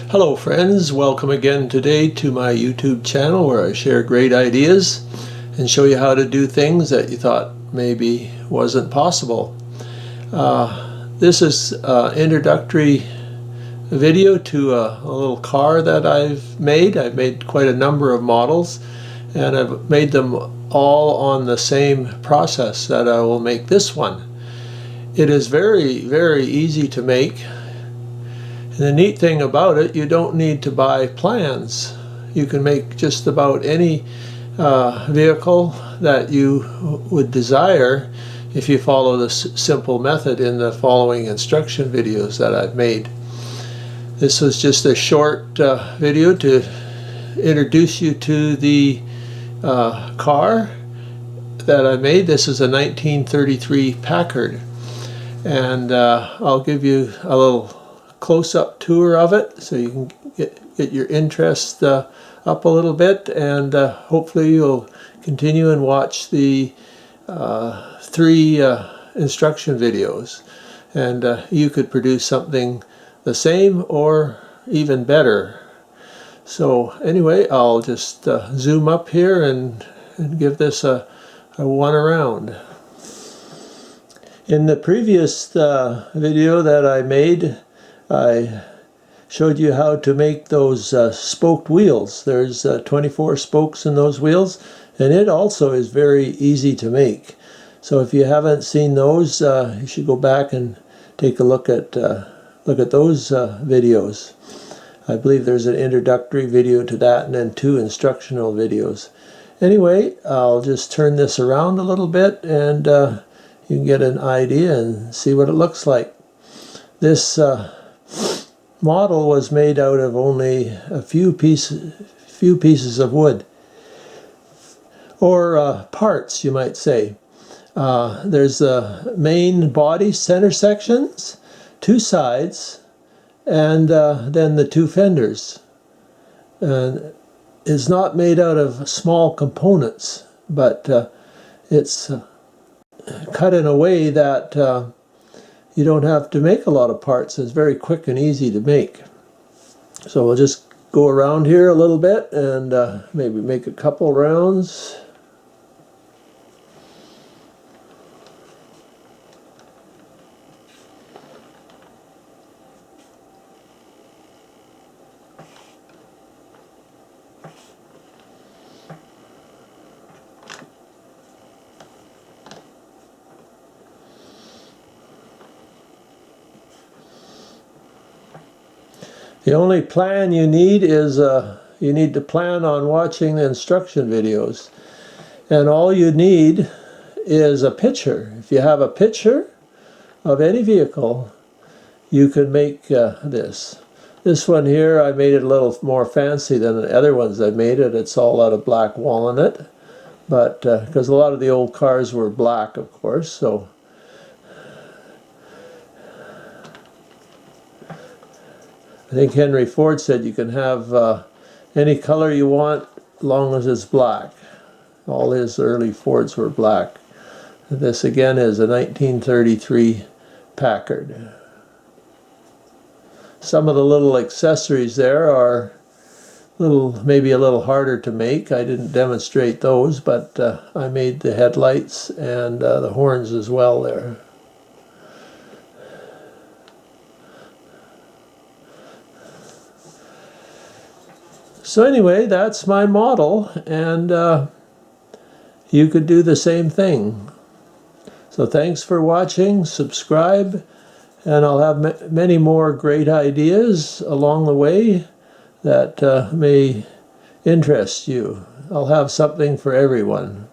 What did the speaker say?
Hello friends, welcome again today to my YouTube channel where I share great ideas and show you how to do things that you thought maybe wasn't possible. This is an introductory video to a little car that I've made. I've made quite a number of models and I've made them all on the same process that I will make this one. It is very easy to make. And the neat thing about it, you don't need to buy plans. You can make just about any vehicle that you would desire if you follow this simple method in the following instruction videos that I've made. This was just a short video to introduce you to the car that I made. This is a 1933 Packard, and I'll give you a little close-up tour of it so you can get your interest up a little bit, and hopefully you'll continue and watch the three instruction videos, and you could produce something the same or even better. So anyway, I'll just zoom up here and give this a one around. In the previous video that I made, I showed you how to make those spoked wheels. There's 24 spokes in those wheels, and it also is very easy to make. So if you haven't seen those, you should go back and take a look at those videos. I believe there's an introductory video to that and then 2 instructional videos. Anyway, I'll just turn this around a little bit and you can get an idea and see what it looks like. This model was made out of only a few pieces of wood, or parts, you might say. There's the main body center sections, 2 sides, and then the 2 fenders. And it's not made out of small components, but it's cut in a way that you don't have to make a lot of parts. It's very quick and easy to make. So we'll just go around here a little bit and maybe make a couple rounds. The only plan you need is you need to plan on watching the instruction videos. And all you need is a picture. If you have a picture of any vehicle, you can make this. This one here, I made it a little more fancy than the other ones I made it. It's all out of black walnut, but because a lot of the old cars were black, of course, so I think Henry Ford said you can have any color you want as long as it's black. All his early Fords were black. This again is a 1933 Packard. Some of the little accessories there are maybe a little harder to make. I didn't demonstrate those, but I made the headlights and the horns as well there. So anyway, that's my model, and you could do the same thing. So thanks for watching, subscribe, and I'll have many more great ideas along the way that may interest you. I'll have something for everyone.